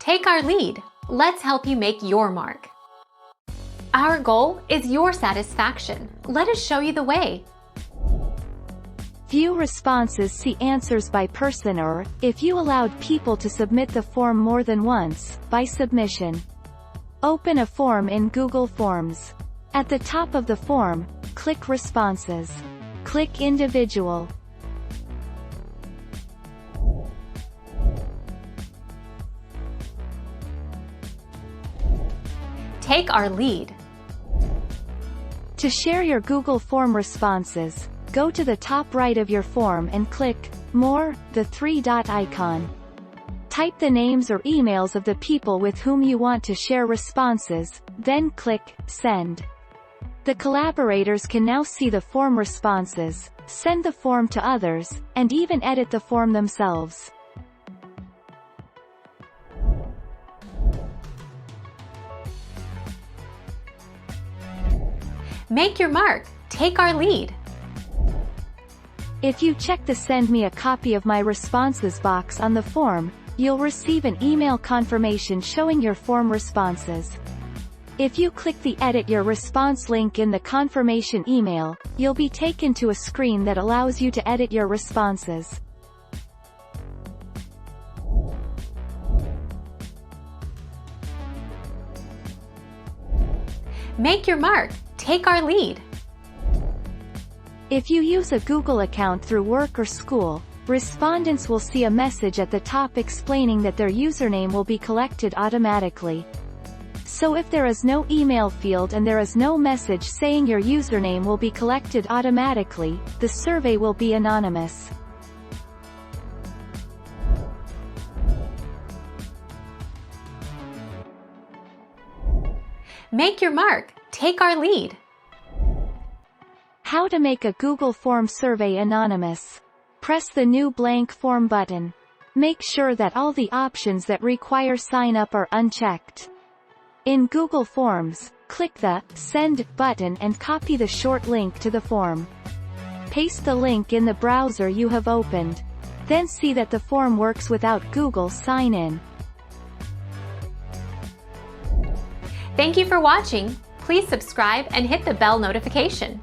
Take our lead. Let's help you make your mark. Our goal is your satisfaction. Let us show you the way. View responses. See answers by person, or, if you allowed people to submit the form more than once, by submission. Open a form in Google Forms. At the top of the form, click Responses. Click Individual. Take our lead. To share your Google Form responses, go to the top right of your form and click More, the three-dot icon. Type the names or emails of the people with whom you want to share responses, then click Send. The collaborators can now see the form responses, send the form to others, and even edit the form themselves. Make your mark. Take our lead. If you check the Send me a copy of my responses box on the form, you'll receive an email confirmation showing your form responses. If you click the Edit Your Response link in the confirmation email, you'll be taken to a screen that allows you to edit your responses. Make your mark. Take our lead. If you use a Google account through work or school, respondents will see a message at the top explaining that their username will be collected automatically. So if there is no email field and there is no message saying your username will be collected automatically, the survey will be anonymous. Make your mark. Take our lead. How to make a Google Form survey anonymous. Press the New Blank Form button. Make sure that all the options that require sign up are unchecked. In Google Forms, click the Send button and copy the short link to the form. Paste the link in the browser you have opened. Then see that the form works without Google Sign In. Thank you for watching. Please subscribe and hit the bell notification.